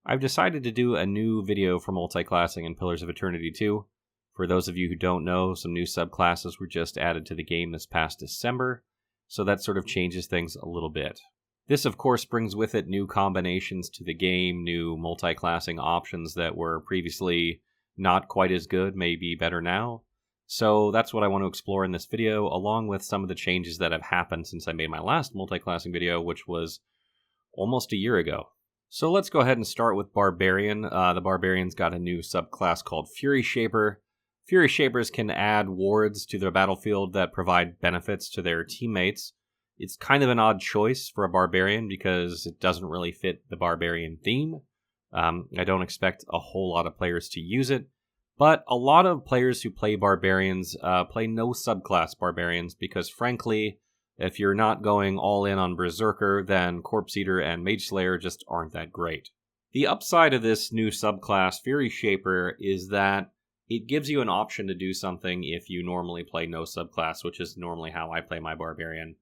I've decided to do a new video for Multiclassing and Pillars of Eternity 2. For those of you who don't know, some new subclasses were just added to the game this past December, so that sort of changes things a little bit. This, of course, brings with it new combinations to the game, new multiclassing options that were previously not quite as good, may be better now. So that's what I want to explore in this video, along with some of the changes that have happened since I made my last multiclassing video, which was almost a year ago. So let's go ahead and start with Barbarian. The Barbarian's got a new subclass called Fury Shaper. Fury Shapers can add wards to their battlefield that provide benefits to their teammates. It's kind of an odd choice for a Barbarian because it doesn't really fit the Barbarian theme. I don't expect a whole lot of players to use it, but a lot of players who play Barbarians play no subclass Barbarians because, frankly, if you're not going all in on Berserker, then Corpse Eater and Mage Slayer just aren't that great. The upside of this new subclass, Fury Shaper, is that it gives you an option to do something if you normally play no subclass, which is normally how I play my Barbarian.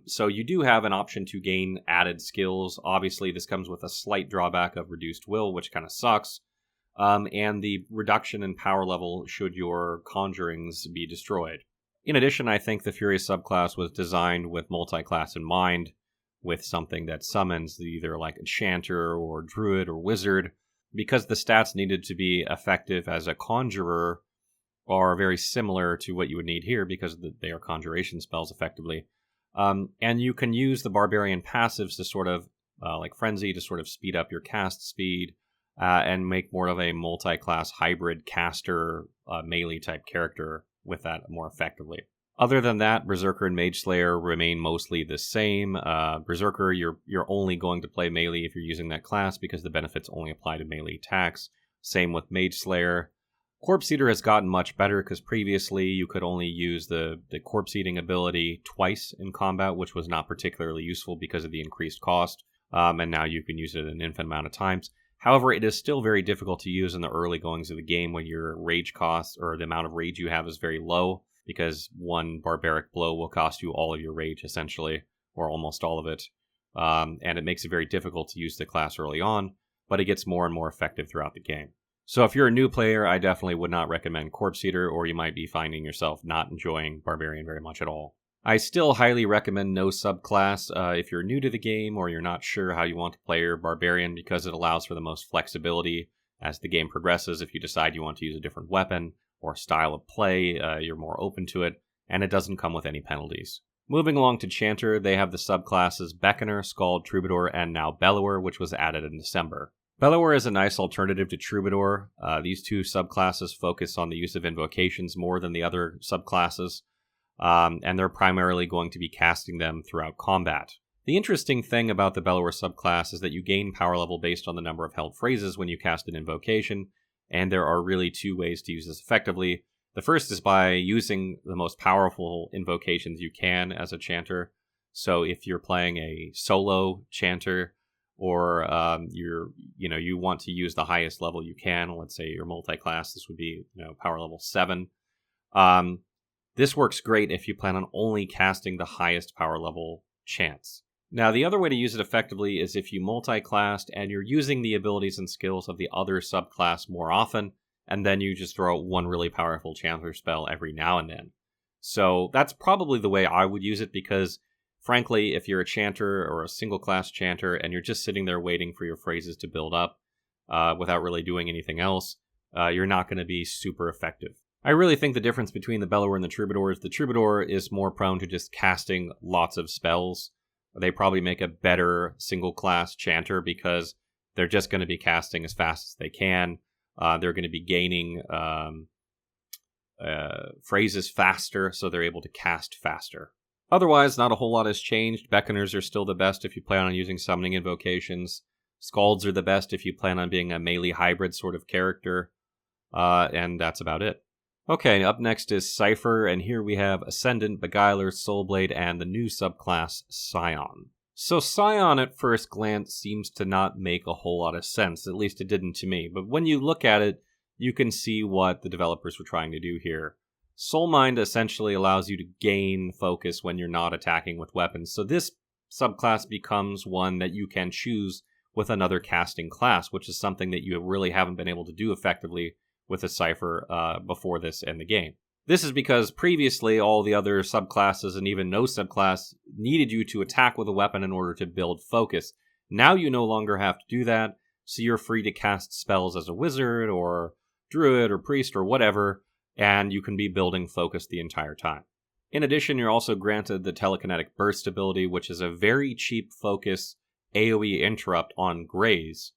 So you do have an option to gain added skills. Obviously, this comes with a slight drawback of reduced will, which kind of sucks. And the reduction in power level should your conjurings be destroyed. In addition, I think the Fury subclass was designed with multi-class in mind, with something that summons either like Enchanter or Druid or Wizard, because the stats needed to be effective as a conjurer are very similar to what you would need here because they are conjuration spells effectively. And you can use the Barbarian passives to sort of, like Frenzy, to sort of speed up your cast speed and make more of a multi-class hybrid caster melee type character with that more effectively. Other than that, Berserker and Mage Slayer remain mostly the same. Berserker, you're only going to play melee if you're using that class because the benefits only apply to melee attacks. Same with Mage Slayer. Corpse Eater has gotten much better because previously you could only use the Corpse Eating ability twice in combat, which was not particularly useful because of the increased cost, and now you can use it an infinite amount of times. However, it is still very difficult to use in the early goings of the game when your rage cost or the amount of rage you have is very low, because one barbaric blow will cost you all of your rage, essentially, or almost all of it. And it makes it very difficult to use the class early on, but it gets more and more effective throughout the game. So if you're a new player, I definitely would not recommend Corpse Eater, or you might be finding yourself not enjoying Barbarian very much at all. I still highly recommend no subclass if you're new to the game or you're not sure how you want to play your Barbarian, because it allows for the most flexibility as the game progresses. If you decide you want to use a different weapon or style of play, you're more open to it, and it doesn't come with any penalties. Moving along to Chanter, they have the subclasses Beckoner, Skald, Troubadour, and now Bellower, which was added in December. Bellower is a nice alternative to Troubadour. These two subclasses focus on the use of invocations more than the other subclasses, and they're primarily going to be casting them throughout combat. The interesting thing about the Bellower subclass is that you gain power level based on the number of held phrases when you cast an invocation, and there are really two ways to use this effectively. The first is by using the most powerful invocations you can as a chanter. So if you're playing a solo chanter, or you want to use the highest level you can, let's say your multi-class, this would be power level 7. This works great if you plan on only casting the highest power level chants. Now, the other way to use it effectively is if you multi-classed and you're using the abilities and skills of the other subclass more often, and then you just throw out one really powerful chanter spell every now and then. So that's probably the way I would use it, because frankly, if you're a chanter or a single class chanter and you're just sitting there waiting for your phrases to build up without really doing anything else, you're not going to be super effective. I really think the difference between the Bellower and the Troubadour is the Troubadour is more prone to just casting lots of spells. They probably make a better single class chanter because they're just going to be casting as fast as they can. They're going to be gaining phrases faster, so they're able to cast faster. Otherwise, not a whole lot has changed. Beckoners are still the best if you plan on using summoning invocations. Scalds are the best if you plan on being a melee hybrid sort of character. And that's about it. Okay, up next is Cypher, and here we have Ascendant, Beguiler, Soulblade, and the new subclass, Scion. So Scion at first glance seems to not make a whole lot of sense, at least it didn't to me. But when you look at it, you can see what the developers were trying to do here. Soulmind essentially allows you to gain focus when you're not attacking with weapons. So this subclass becomes one that you can choose with another casting class, which is something that you really haven't been able to do effectively with a Cypher before this in the game. This is because previously all the other subclasses and even no subclass needed you to attack with a weapon in order to build focus. Now you no longer have to do that, so you're free to cast spells as a wizard or druid or priest or whatever, and you can be building focus the entire time. In addition, you're also granted the telekinetic burst ability, which is a very cheap focus AoE interrupt on Greys.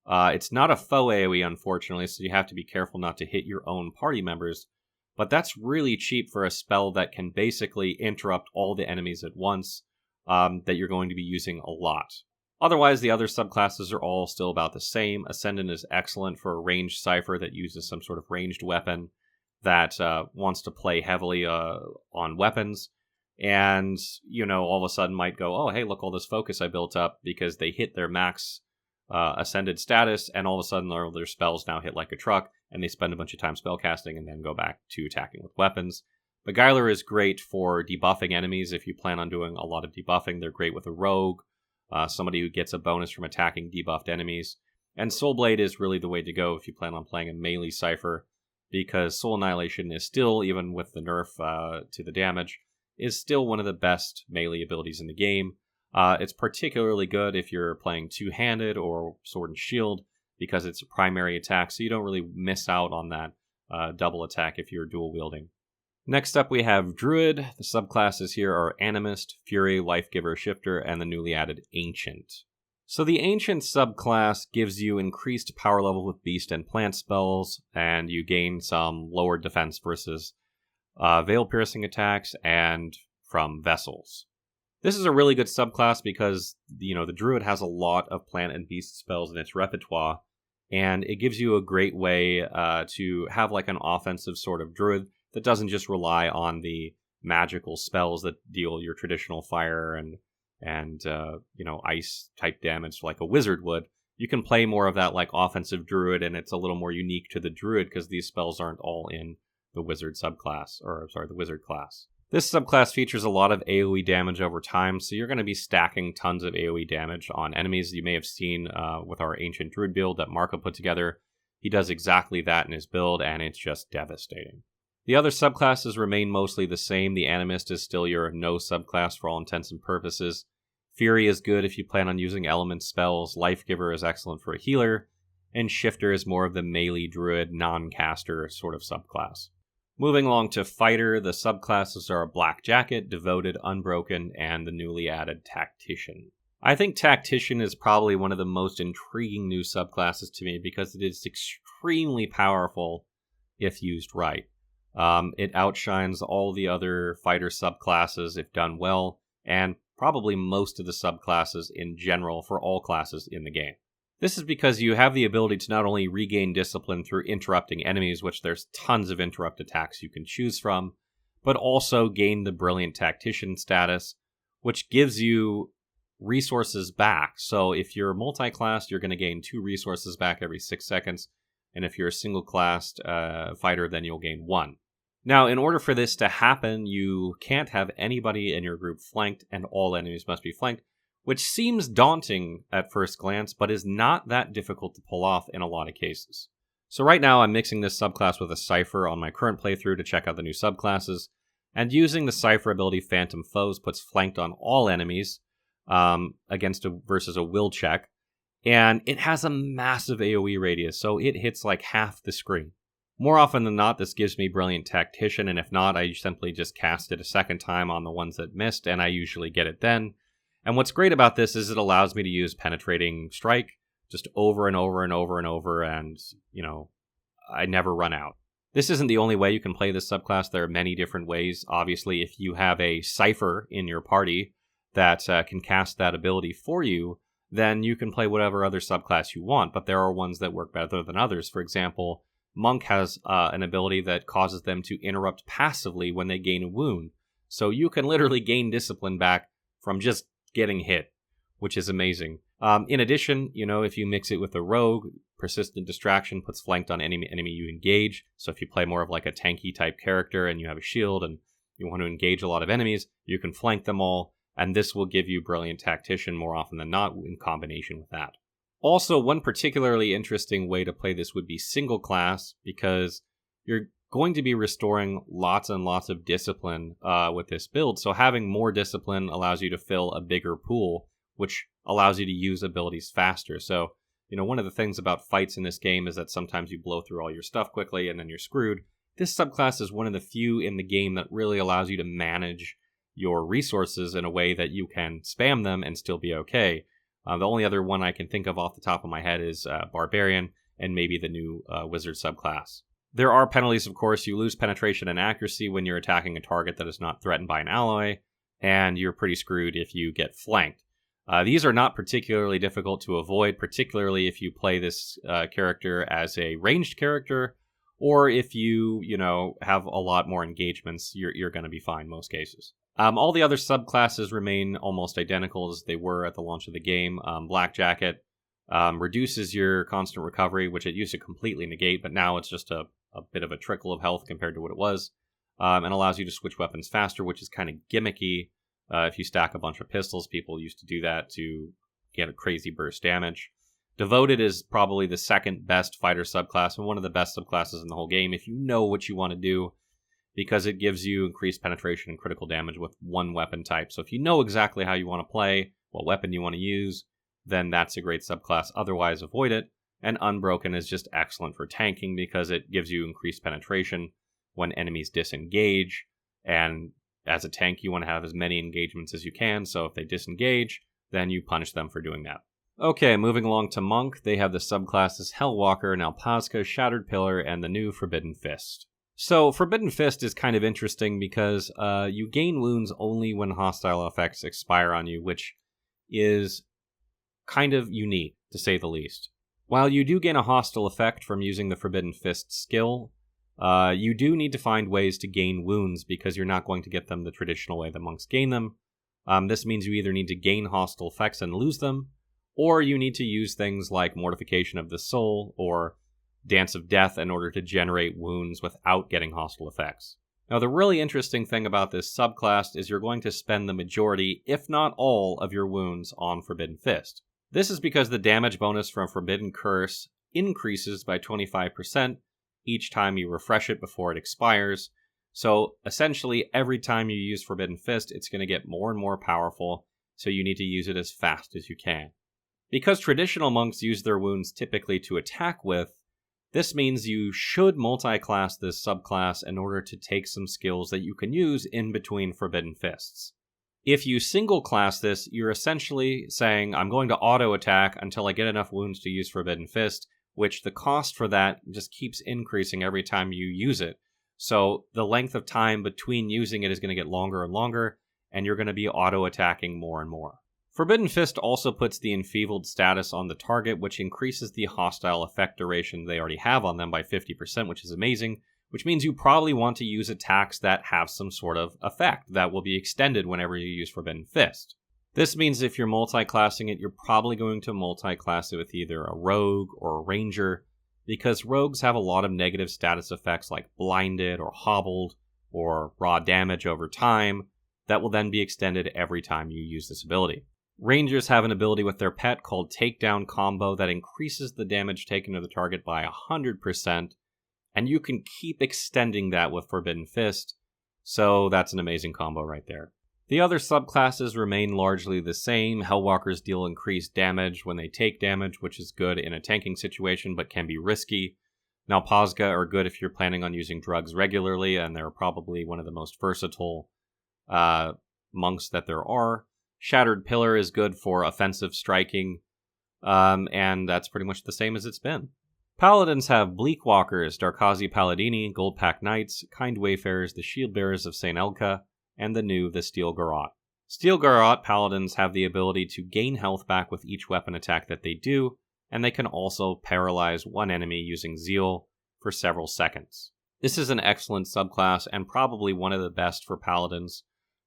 It's not a faux AoE, unfortunately, so you have to be careful not to hit your own party members, but that's really cheap for a spell that can basically interrupt all the enemies at once, that you're going to be using a lot. Otherwise, the other subclasses are all still about the same. Ascendant is excellent for a ranged Cypher that uses some sort of ranged weapon that wants to play heavily on weapons, and, all of a sudden might go, oh, hey, look, all this focus I built up, because they hit their max ascended status, and all of a sudden their spells now hit like a truck, and they spend a bunch of time spellcasting and then go back to attacking with weapons. Beguiler is great for debuffing enemies. If you plan on doing a lot of debuffing, they're great with a rogue, somebody who gets a bonus from attacking debuffed enemies. And Soulblade is really the way to go if you plan on playing a melee Cypher, because Soul Annihilation is still, even with the nerf to the damage, is still one of the best melee abilities in the game. It's particularly good if you're playing two-handed or sword and shield, because it's a primary attack, so you don't really miss out on that double attack if you're dual wielding. Next up, we have Druid. The subclasses here are Animist, Fury, Lifegiver, Shifter, and the newly added Ancient. So the Ancient subclass gives you increased power level with beast and plant spells, and you gain some lower defense versus veil-piercing attacks and from vessels. This is a really good subclass because, the Druid has a lot of plant and beast spells in its repertoire, and it gives you a great way to have like an offensive sort of Druid that doesn't just rely on the magical spells that deal your traditional fire and ice type damage like a wizard would. You can play more of that like offensive Druid, and it's a little more unique to the Druid because these spells aren't all in the wizard subclass, the wizard class. This subclass features a lot of AoE damage over time, so you're going to be stacking tons of AoE damage on enemies. You may have seen with our Ancient Druid build that Marco put together. He does exactly that in his build, and it's just devastating. The other subclasses remain mostly the same. The Animist is still your no subclass for all intents and purposes. Fury is good if you plan on using element spells. Lifegiver is excellent for a healer. And Shifter is more of the melee druid, non-caster sort of subclass. Moving along to Fighter, the subclasses are Black Jacket, Devoted, Unbroken, and the newly added Tactician. I think Tactician is probably one of the most intriguing new subclasses to me because it is extremely powerful if used right. It outshines all the other fighter subclasses if done well, and probably most of the subclasses in general for all classes in the game. This is because you have the ability to not only regain discipline through interrupting enemies, which there's tons of interrupt attacks you can choose from, but also gain the Brilliant Tactician status, which gives you resources back. So if you're multi-classed, you're going to gain 2 resources back every 6 seconds, and if you're a single-classed fighter, then you'll gain 1. Now, in order for this to happen, you can't have anybody in your group flanked, and all enemies must be flanked, which seems daunting at first glance, but is not that difficult to pull off in a lot of cases. So right now, I'm mixing this subclass with a Cypher on my current playthrough to check out the new subclasses, and using the Cypher ability Phantom Foes puts flanked on all enemies versus a will check, and it has a massive AoE radius, so it hits like half the screen. More often than not, this gives me Brilliant Tactician, and if not, I simply just cast it a second time on the ones that missed, and I usually get it then. And what's great about this is it allows me to use Penetrating Strike just over and over and over and over, and, I never run out. This isn't the only way you can play this subclass. There are many different ways. Obviously, if you have a Cypher in your party that can cast that ability for you, then you can play whatever other subclass you want, but there are ones that work better than others. For example, Monk has an ability that causes them to interrupt passively when they gain a wound. So you can literally gain discipline back from just getting hit, which is amazing. In addition, if you mix it with a rogue, Persistent Distraction puts flanked on any enemy you engage. So if you play more of like a tanky type character and you have a shield and you want to engage a lot of enemies, you can flank them all, and this will give you Brilliant Tactician more often than not in combination with that. Also, one particularly interesting way to play this would be single class, because you're going to be restoring lots and lots of discipline with this build. So having more discipline allows you to fill a bigger pool, which allows you to use abilities faster. So, one of the things about fights in this game is that sometimes you blow through all your stuff quickly and then you're screwed. This subclass is one of the few in the game that really allows you to manage your resources in a way that you can spam them and still be okay. The only other one I can think of off the top of my head is Barbarian and maybe the new Wizard subclass. There are penalties, of course. You lose penetration and accuracy when you're attacking a target that is not threatened by an ally, and you're pretty screwed if you get flanked. These are not particularly difficult to avoid, particularly if you play this character as a ranged character, or if you, have a lot more engagements, you're going to be fine most cases. All the other subclasses remain almost identical as they were at the launch of the game. Black Jacket reduces your constant recovery, which it used to completely negate, but now it's just a bit of a trickle of health compared to what it was, and allows you to switch weapons faster, which is kind of gimmicky. If you stack a bunch of pistols, people used to do that to get a crazy burst damage. Devoted is probably the second best fighter subclass and one of the best subclasses in the whole game if you know what you want to do, because it gives you increased penetration and critical damage with one weapon type. So if you know exactly how you want to play, what weapon you want to use, then that's a great subclass. Otherwise, avoid it. And Unbroken is just excellent for tanking because it gives you increased penetration when enemies disengage. And as a tank, you want to have as many engagements as you can. So if they disengage, then you punish them for doing that. Okay, moving along to Monk. They have the subclasses Hellwalker, Nalpazka, Shattered Pillar, and the new Forbidden Fist. So Forbidden Fist is kind of interesting because you gain wounds only when hostile effects expire on you, which is kind of unique, to say the least. While you do gain a hostile effect from using the Forbidden Fist skill, you do need to find ways to gain wounds because you're not going to get them the traditional way that monks gain them. This means you either need to gain hostile effects and lose them, or you need to use things like Mortification of the Soul or Dance of Death in order to generate wounds without getting hostile effects. Now, the really interesting thing about this subclass is you're going to spend the majority, if not all, of your wounds on Forbidden Fist. This is because the damage bonus from Forbidden Curse increases by 25% each time you refresh it before it expires. So essentially, every time you use Forbidden Fist, it's going to get more and more powerful, so you need to use it as fast as you can. Because traditional monks use their wounds typically to attack with, this means you should multi-class this subclass in order to take some skills that you can use in between Forbidden Fists. If you single-class this, you're essentially saying, I'm going to auto-attack until I get enough wounds to use Forbidden Fist, which the cost for that just keeps increasing every time you use it. So the length of time between using it is going to get longer and longer, and you're going to be auto-attacking more and more. Forbidden Fist also puts the enfeebled status on the target, which increases the hostile effect duration they already have on them by 50%, which is amazing, which means you probably want to use attacks that have some sort of effect that will be extended whenever you use Forbidden Fist. This means if you're multi-classing it, you're probably going to multi-class it with either a rogue or a ranger, because rogues have a lot of negative status effects like blinded or hobbled or raw damage over time that will then be extended every time you use this ability. Rangers have an ability with their pet called Takedown Combo that increases the damage taken to the target by 100%, and you can keep extending that with Forbidden Fist, so that's an amazing combo right there. The other subclasses remain largely the same. Hellwalkers deal increased damage when they take damage, which is good in a tanking situation, but can be risky. Nalpazka are good if you're planning on using drugs regularly, and they're probably one of the most versatile monks that there are. Shattered Pillar is good for offensive striking, and that's pretty much the same as it's been. Paladins have Bleakwalkers, Darkazi Paladini, Goldpack Knights, Kind Wayfarers, the Shieldbearers of St. Elka, and the Steel Garrote. Steel Garrote Paladins have the ability to gain health back with each weapon attack that they do, and they can also paralyze one enemy using Zeal for several seconds. This is an excellent subclass and probably one of the best for Paladins.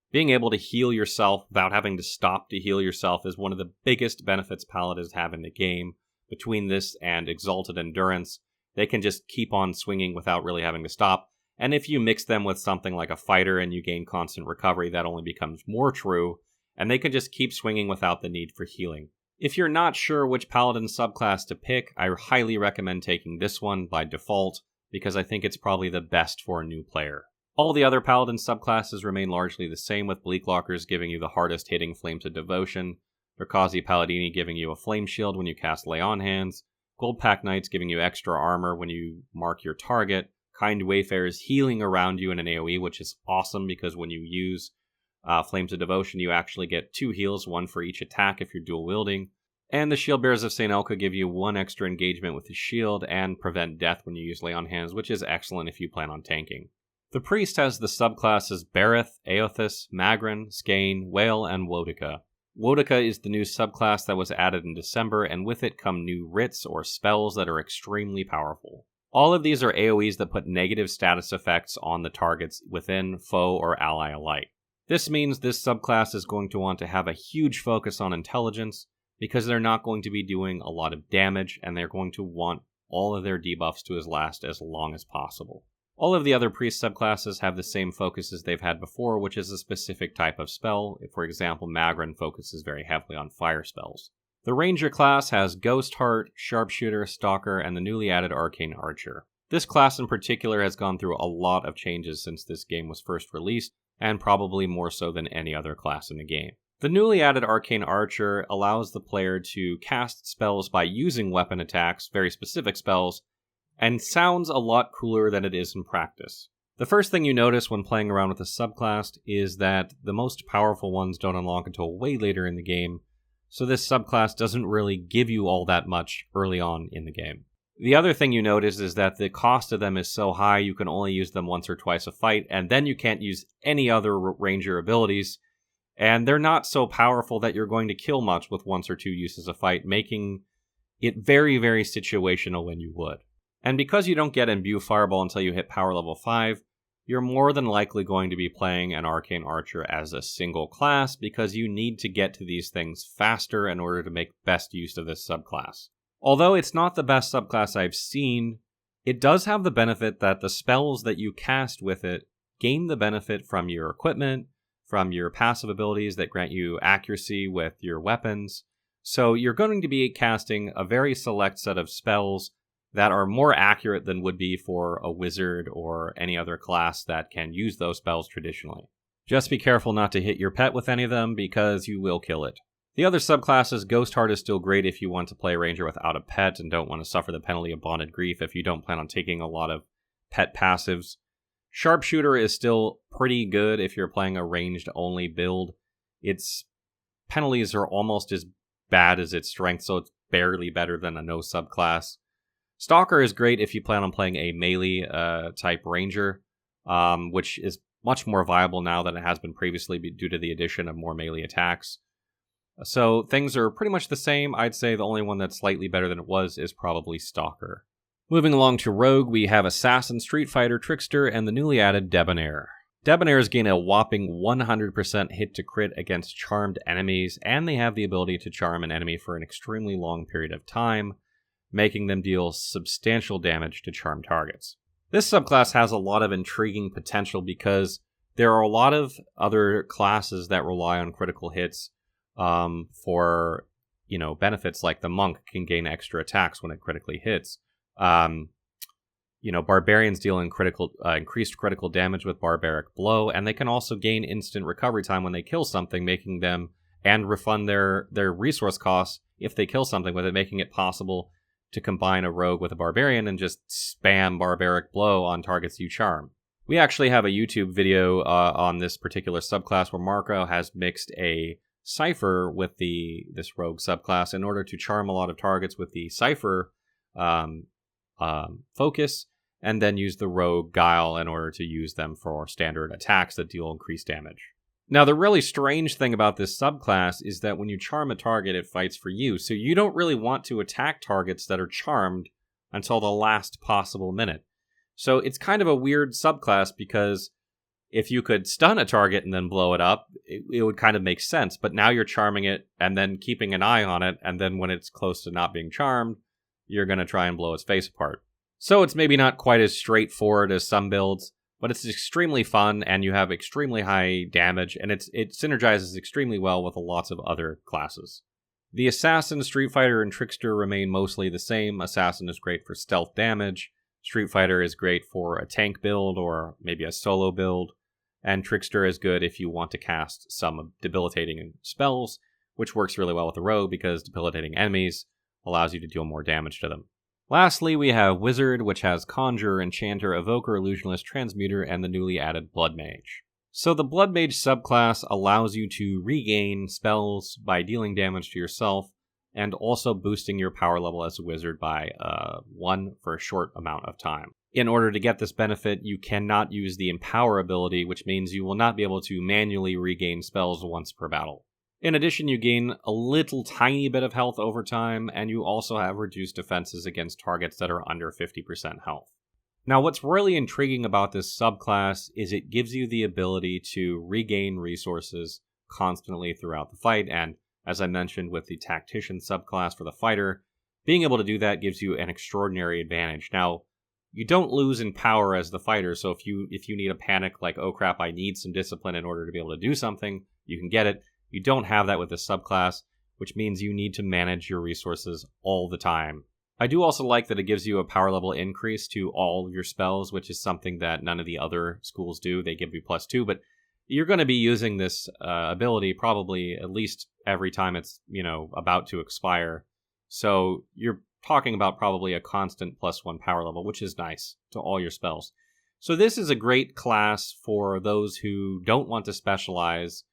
Being able to heal yourself without having to stop to heal yourself is one of the biggest benefits Paladins have in the game. Between this and Exalted Endurance, they can just keep on swinging without really having to stop. And if you mix them with something like a fighter and you gain constant recovery, that only becomes more true. And they can just keep swinging without the need for healing. If you're not sure which Paladin subclass to pick, I highly recommend taking this one by default, because I think it's probably the best for a new player. All the other Paladin subclasses remain largely the same, with Bleaklockers giving you the hardest hitting Flames of Devotion, Dracazi Paladini giving you a Flame Shield when you cast Lay on Hands, Goldpack Knights giving you extra armor when you mark your target, Kind Wayfarers healing around you in an AoE, which is awesome because when you use Flames of Devotion, you actually get 2 heals, 1 for each attack if you're dual wielding. And the Shield Bearers of St. Elka give you 1 extra engagement with the shield and prevent death when you use Lay on Hands, which is excellent if you plan on tanking. The Priest has the subclasses Bareth, Aothis, Magran, Skane, Whale, and Wodica. Wodica is the new subclass that was added in December, and with it come new writs or spells that are extremely powerful. All of these are AoEs that put negative status effects on the targets within, foe, or ally alike. This means this subclass is going to want to have a huge focus on intelligence, because they're not going to be doing a lot of damage, and they're going to want all of their debuffs to last as long as possible. All of the other priest subclasses have the same focus as they've had before, which is a specific type of spell. For example, Magran focuses very heavily on fire spells. The Ranger class has Ghost Heart, Sharpshooter, Stalker, and the newly added Arcane Archer. This class in particular has gone through a lot of changes since this game was first released, and probably more so than any other class in the game. The newly added Arcane Archer allows the player to cast spells by using weapon attacks, very specific spells, and sounds a lot cooler than it is in practice. The first thing you notice when playing around with a subclass is that the most powerful ones don't unlock until way later in the game, so this subclass doesn't really give you all that much early on in the game. The other thing you notice is that the cost of them is so high you can only use them once or twice a fight, and then you can't use any other ranger abilities, and they're not so powerful that you're going to kill much with 1 or 2 uses a fight, making it very, very situational when you would. And because you don't get Imbue Fireball until you hit power level 5, you're more than likely going to be playing an Arcane Archer as a single class because you need to get to these things faster in order to make best use of this subclass. Although it's not the best subclass I've seen, it does have the benefit that the spells that you cast with it gain the benefit from your equipment, from your passive abilities that grant you accuracy with your weapons. So you're going to be casting a very select set of spells that are more accurate than would be for a wizard or any other class that can use those spells traditionally. Just be careful not to hit your pet with any of them because you will kill it. The other subclasses, Ghost Heart is still great if you want to play Ranger without a pet and don't want to suffer the penalty of Bonded Grief if you don't plan on taking a lot of pet passives. Sharpshooter is still pretty good if you're playing a ranged-only build. Its penalties are almost as bad as its strength, so it's barely better than a no subclass. Stalker is great if you plan on playing a melee type ranger, which is much more viable now than it has been previously due to the addition of more melee attacks. So things are pretty much the same. I'd say the only one that's slightly better than it was is probably Stalker. Moving along to Rogue, we have Assassin, Street Fighter, Trickster, and the newly added Debonair. Debonair's gain a whopping 100% hit to crit against charmed enemies, and they have the ability to charm an enemy for an extremely long period of time, making them deal substantial damage to charmed targets. This subclass has a lot of intriguing potential because there are a lot of other classes that rely on critical hits for benefits, like the Monk can gain extra attacks when it critically hits. Barbarians deal in increased critical damage with Barbaric Blow, and they can also gain instant recovery time when they kill something, making them and refund their resource costs if they kill something with it, making it possible to combine a rogue with a barbarian and just spam Barbaric Blow on targets you charm. We actually have a YouTube video on this particular subclass where Marco has mixed a Cypher with this rogue subclass in order to charm a lot of targets with the Cypher focus, and then use the rogue Guile in order to use them for standard attacks that deal increased damage. Now, the really strange thing about this subclass is that when you charm a target, it fights for you, so you don't really want to attack targets that are charmed until the last possible minute. So it's kind of a weird subclass, because if you could stun a target and then blow it up, it would kind of make sense, but now you're charming it and then keeping an eye on it, and then when it's close to not being charmed, you're going to try and blow its face apart. So it's maybe not quite as straightforward as some builds, but it's extremely fun, and you have extremely high damage, and it synergizes extremely well with lots of other classes. The Assassin, Street Fighter, and Trickster remain mostly the same. Assassin is great for stealth damage. Street Fighter is great for a tank build or maybe a solo build. And Trickster is good if you want to cast some debilitating spells, which works really well with the Rogue because debilitating enemies allows you to deal more damage to them. Lastly, we have Wizard, which has Conjurer, Enchanter, Evoker, Illusionist, Transmuter, and the newly added Blood Mage. So the Blood Mage subclass allows you to regain spells by dealing damage to yourself, and also boosting your power level as a wizard by 1 for a short amount of time. In order to get this benefit, you cannot use the Empower ability, which means you will not be able to manually regain spells once per battle. In addition, you gain a little tiny bit of health over time, and you also have reduced defenses against targets that are under 50% health. Now, what's really intriguing about this subclass is it gives you the ability to regain resources constantly throughout the fight, and as I mentioned with the Tactician subclass for the fighter, being able to do that gives you an extraordinary advantage. Now, you don't lose in power as the fighter, so if you need a panic like, oh crap, I need some discipline in order to be able to do something, you can get it. You don't have that with this subclass, which means you need to manage your resources all the time. I do also like that it gives you a power level increase to all of your spells, which is something that none of the other schools do. They give you +2, but you're going to be using this ability probably at least every time it's, about to expire. So you're talking about probably a constant +1 power level, which is nice to all your spells. So this is a great class for those who don't want to specialize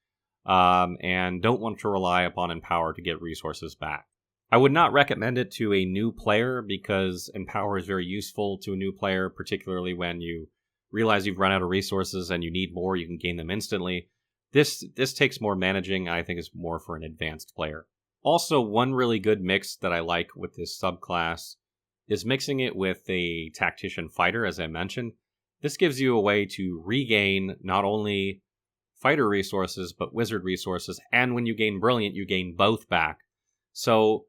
and don't want to rely upon Empower to get resources back. I would not recommend it to a new player because Empower is very useful to a new player, particularly when you realize you've run out of resources and you need more, you can gain them instantly. This takes more managing, and I think is more for an advanced player. Also, one really good mix that I like with this subclass is mixing it with a Tactician Fighter, as I mentioned. This gives you a way to regain not only fighter resources, but wizard resources, and when you gain Brilliant, you gain both back. So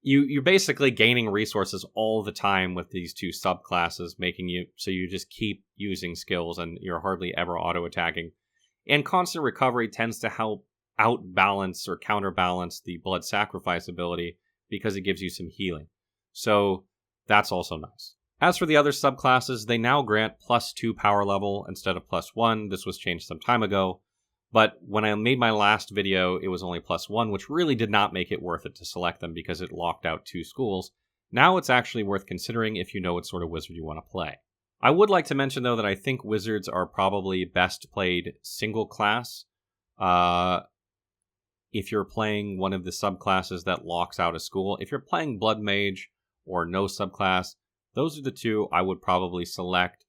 you're basically gaining resources all the time with these two subclasses, making you so you just keep using skills and you're hardly ever auto-attacking. And Constant Recovery tends to help outbalance or counterbalance the Blood Sacrifice ability because it gives you some healing. So that's also nice. As for the other subclasses, they now grant +2 power level instead of +1. This was changed some time ago, but when I made my last video, it was only +1, which really did not make it worth it to select them because it locked out 2 schools. Now it's actually worth considering if you know what sort of wizard you want to play. I would like to mention, though, that I think wizards are probably best played single class. If you're playing one of the subclasses that locks out a school, if you're playing Blood Mage or no subclass, those are the two I would probably select,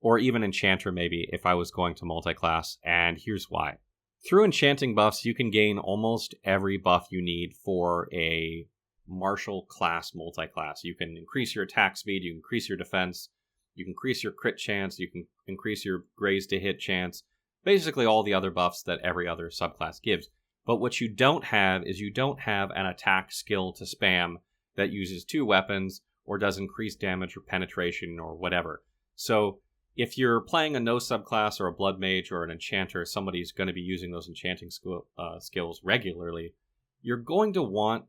or even Enchanter maybe if I was going to multiclass, and here's why. Through enchanting buffs, you can gain almost every buff you need for a martial class multiclass. You can increase your attack speed, you can increase your defense, you can increase your crit chance, you can increase your graze to hit chance, basically all the other buffs that every other subclass gives. But what you don't have is you don't have an attack skill to spam that uses 2 weapons or does increased damage or penetration or whatever. So if you're playing a no subclass or a Blood Mage or an Enchanter, somebody's going to be using those enchanting skills regularly, you're going to want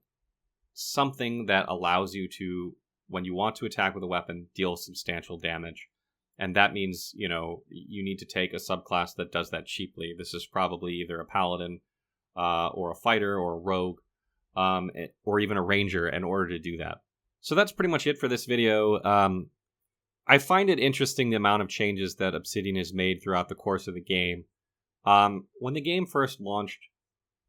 something that allows you to, when you want to attack with a weapon, deal substantial damage. And that means, you need to take a subclass that does that cheaply. This is probably either a Paladin or a Fighter or a Rogue or even a Ranger in order to do that. So that's pretty much it for this video. I find it interesting the amount of changes that Obsidian has made throughout the course of the game. When the game first launched,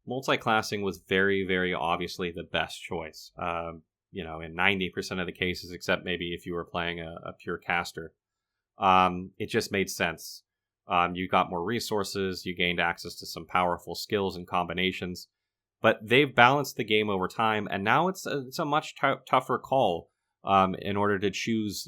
multiclassing was very, very obviously the best choice. In 90% of the cases, except maybe if you were playing a pure caster. It just made sense. You got more resources, you gained access to some powerful skills and combinations. But they've balanced the game over time, and now it's a much tougher call in order to choose,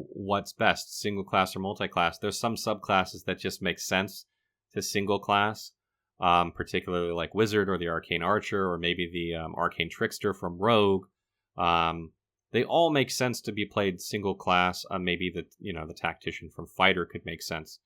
what's best, single class or multi-class. There's some subclasses that just make sense to single class, particularly like Wizard or the Arcane Archer or maybe the Arcane Trickster from Rogue. They all make sense to be played single class. Maybe the Tactician from Fighter could make sense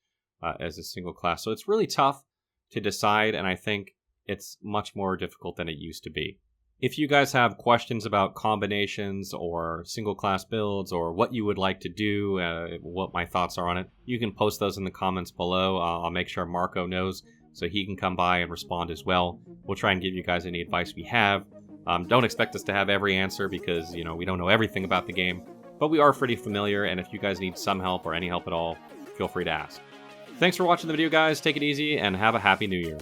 as a single class. So it's really tough to decide, and I think it's much more difficult than it used to be. If you guys have questions about combinations or single class builds or what you would like to do, what my thoughts are on it, you can post those in the comments below. I'll make sure Marco knows so he can come by and respond as well. We'll try and give you guys any advice we have. Don't expect us to have every answer because, you know, we don't know everything about the game, but we are pretty familiar, and if you guys need some help or any help at all, feel free to ask. Thanks for watching the video, guys. Take it easy and have a happy new year.